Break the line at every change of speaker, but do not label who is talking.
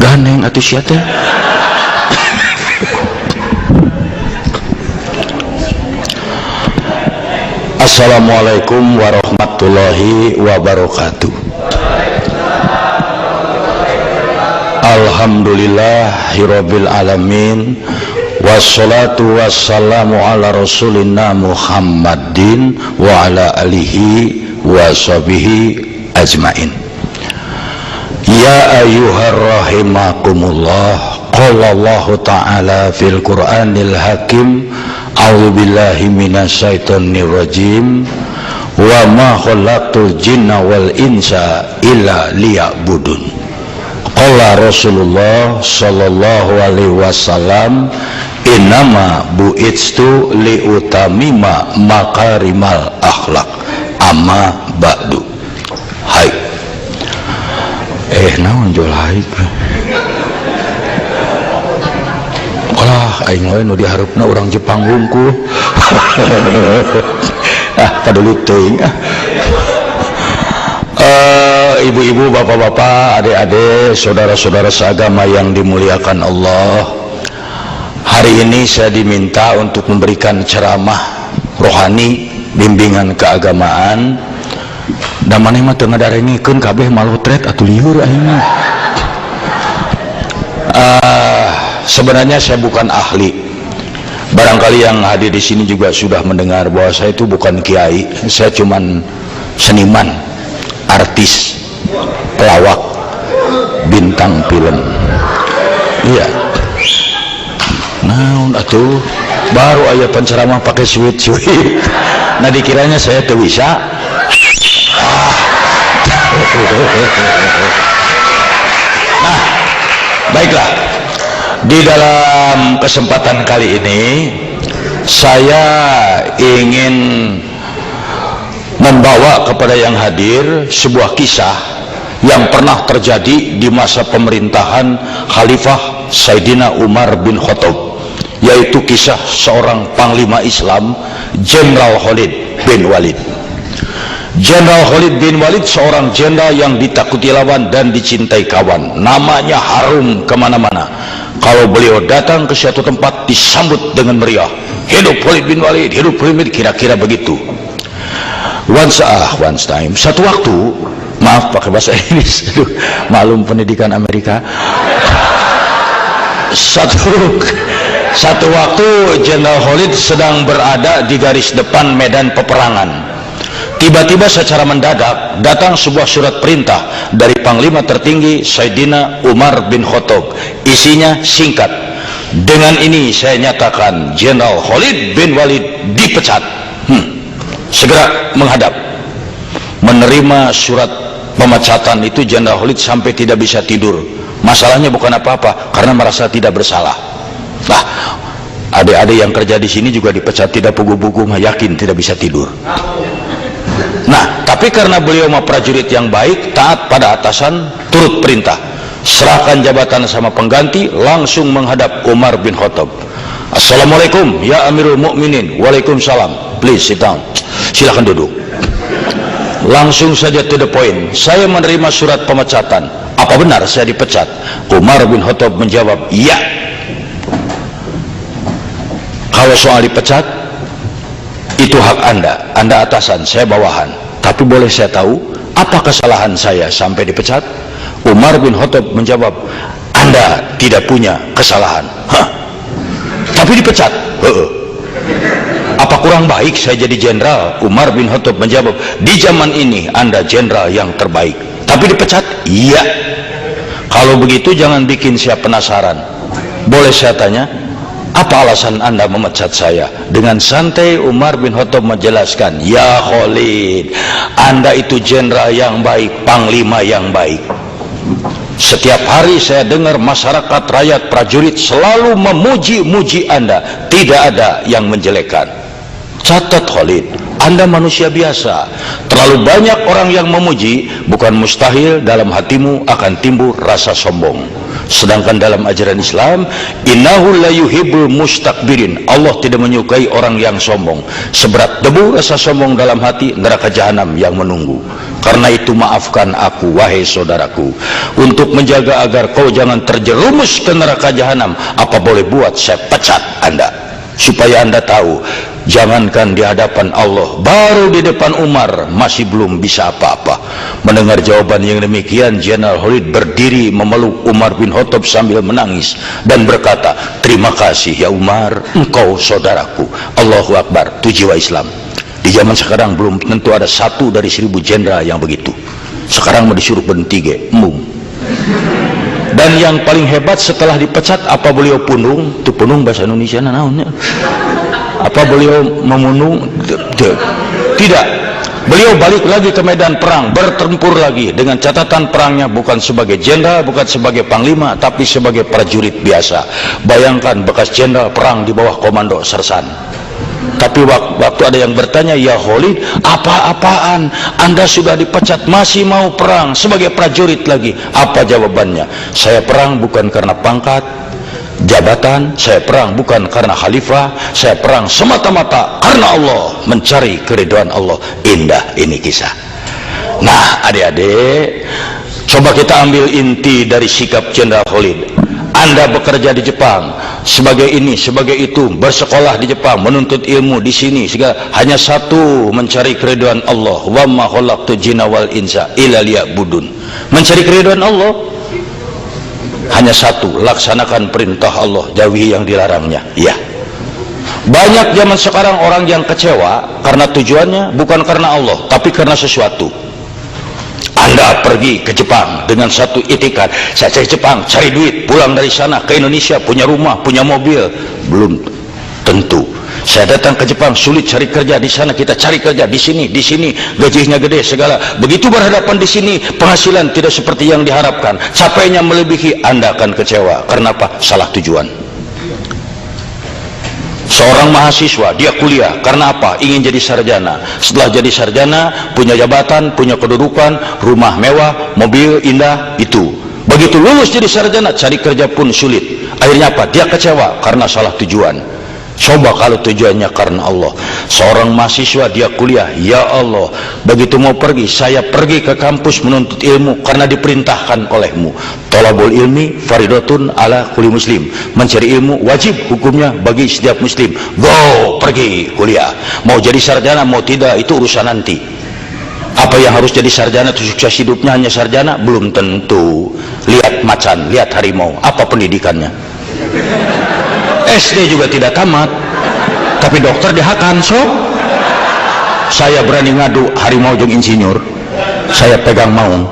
Ganeng atuh sia teh. Assalamualaikum warahmatullahi wabarakatuh. Alhamdulillahirabbil alamin. Wassalatu wassalamu ala rasulina Muhammadin wa ala alihi wa sahbihi ajmain. Ya ayyuhar rahimakumullah, qala Allah ta'ala fil Qur'anil Hakim, a'udzu billahi minasyaitonir rajim, wa ma khalaqtul jinna wal insa illa liya'budun. Qala Rasulullah sallallahu alaihi wasallam, innama bu'itstu liutamima makarimal akhlak, amma ba'du. Hai. Naon jol haik. Ulah aing we nu diharupna urang Jepang hungkul. Padahal teuing. Ibu-ibu, bapak-bapak, adik-adik, saudara-saudara seagama yang dimuliakan Allah. Hari ini saya diminta untuk memberikan ceramah rohani, bimbingan keagamaan. Da maneh mah teu ngadarengikeun kabeh malotret atuh lieur aing mah. Sebenarnya saya bukan ahli. Barangkali yang hadir di sini juga sudah mendengar bahwa saya itu bukan kiai, saya cuman seniman, artis, pelawak, bintang film. Iya. Naon atuh baru aya penceramah pakai sweet. Nah dikiranya saya teu bisa. Nah, baiklah. Di dalam kesempatan kali ini saya ingin membawa kepada yang hadir sebuah kisah yang pernah terjadi di masa pemerintahan Khalifah Sayyidina Umar bin Khattab, yaitu kisah seorang panglima Islam, Jenderal Khalid bin Walid. Jenderal Khalid bin Walid seorang jenderal yang ditakuti lawan dan dicintai kawan. Namanya harum kemana-mana. Kalau beliau datang ke suatu tempat disambut dengan meriah. Hidup Khalid bin Walid, hidup Khalid bin Walid, kira-kira begitu. Once time, satu waktu, maaf pakai bahasa Inggris, malum pendidikan Amerika. Satu waktu Jenderal Khalid sedang berada di garis depan medan peperangan. Tiba-tiba secara mendadak datang sebuah surat perintah dari Panglima tertinggi Sayyidina Umar bin Khattab. Isinya singkat. Dengan ini saya nyatakan Jenderal Khalid bin Walid dipecat. Segera menghadap. Menerima surat pemecatan itu Jenderal Khalid sampai tidak bisa tidur. Masalahnya bukan apa-apa, karena merasa tidak bersalah. Nah, adik-adik yang kerja di sini juga dipecat tidak pugu-pugu, yakin tidak bisa tidur. Nah, tapi karena beliau mah prajurit yang baik, taat pada atasan, turut perintah, serahkan jabatan sama pengganti, langsung menghadap Umar bin Khattab. Assalamualaikum ya Amirul Mukminin. Waalaikumsalam. Please sit down. Silakan duduk. Langsung saja to the point. Saya menerima surat pemecatan. Apa benar saya dipecat? Umar bin Khattab menjawab, iya. Kalau soal dipecat, itu hak Anda atasan, saya bawahan. Tapi boleh saya tahu apa kesalahan saya sampai dipecat? Umar bin Khattab menjawab, Anda tidak punya kesalahan. Hah? Tapi dipecat? Apa kurang baik saya jadi jenderal? Umar bin Khattab menjawab, di zaman ini Anda jenderal yang terbaik. Tapi dipecat? Iya. Kalau begitu jangan bikin saya penasaran. Boleh saya tanya, apa alasan Anda memecat saya? Dengan santai Umar bin Khattab menjelaskan, ya Khalid, Anda itu jenderal yang baik, panglima yang baik. Setiap hari saya dengar masyarakat, rakyat, prajurit selalu memuji-muji Anda, tidak ada yang menjelekkan. Catat Khalid, Anda manusia biasa. Terlalu banyak orang yang memuji, bukan mustahil dalam hatimu akan timbul rasa sombong. Sedangkan dalam ajaran Islam, innahu la yuhibbul mustakbirin, Allah tidak menyukai orang yang sombong. Seberat debu rasa sombong dalam hati, neraka jahanam yang menunggu. Karena itu maafkan aku wahai saudaraku, untuk menjaga agar kau jangan terjerumus ke neraka jahanam, apa boleh buat saya pecat Anda, supaya Anda tahu, jangankan di hadapan Allah, baru di depan Umar masih belum bisa apa-apa. Mendengar jawaban yang demikian, Jenderal Khalid berdiri memeluk Umar bin Khattab sambil menangis dan berkata, terima kasih ya Umar, engkau saudaraku. Allahu Akbar. Itu jiwa Islam. Di zaman sekarang belum tentu ada 1 dari 1000 jenderal yang begitu. Sekarang mau disuruh berhenti dan yang paling hebat setelah dipecat, apa beliau punung? Itu punung bahasa Indonesia naonnya? Apa beliau memunung? Tidak. Beliau balik lagi ke medan perang, bertempur lagi, dengan catatan perangnya bukan sebagai jenderal, bukan sebagai panglima, tapi sebagai prajurit biasa. Bayangkan bekas jenderal perang di bawah komando sersan. Tapi waktu ada yang bertanya, ya Khalid, apa-apaan Anda sudah dipecat masih mau perang sebagai prajurit lagi? Apa jawabannya? Saya perang bukan karena pangkat, jabatan, saya perang bukan karena khalifah, saya perang semata-mata karena Allah, mencari keridhaan Allah. Indah ini kisah. Nah adik-adik, coba kita ambil inti dari sikap Jenderal Khalid. Anda bekerja di Jepang sebagai ini, sebagai itu, bersekolah di Jepang, menuntut ilmu di sini, segala, hanya satu, mencari keridhaan Allah. Wa ma khalaqtu jinna wal insa illa liya'budun. Mencari keridhaan Allah hanya satu, laksanakan perintah Allah, jauhi yang dilarangnya. Ya. Banyak zaman sekarang orang yang kecewa karena tujuannya bukan karena Allah, tapi karena sesuatu. Anda pergi ke Jepang dengan satu itikat, saya cari Jepang, cari duit, pulang dari sana ke Indonesia, punya rumah, punya mobil. Belum tentu. Saya datang ke Jepang, sulit cari kerja di sana, kita cari kerja di sini, gajinya gede segala. Begitu berhadapan di sini, penghasilan tidak seperti yang diharapkan, capeknya melebihi, Anda akan kecewa. Karena apa? Salah tujuan. Seorang mahasiswa, dia kuliah karena apa? Ingin jadi sarjana. Setelah jadi sarjana, punya jabatan, punya kedudukan, rumah mewah, mobil indah, itu. Begitu lulus jadi sarjana, cari kerja pun sulit. Akhirnya apa? Dia kecewa karena salah tujuan. Coba kalau tujuannya karena Allah. Seorang mahasiswa, dia kuliah, ya Allah, begitu mau pergi, saya pergi ke kampus menuntut ilmu karena diperintahkan olehmu. Thalabul ilmi faridatun ala kulli muslim. Mencari ilmu wajib hukumnya bagi setiap muslim. Go, pergi kuliah. Mau jadi sarjana mau tidak, itu urusan nanti. Apa yang harus jadi sarjana itu sukses hidupnya hanya sarjana? Belum tentu. Lihat macan, lihat harimau, apa pendidikannya? SD juga tidak tamat, tapi dokter dihakan. So saya berani ngadu harimau jeung insinyur, saya pegang maung.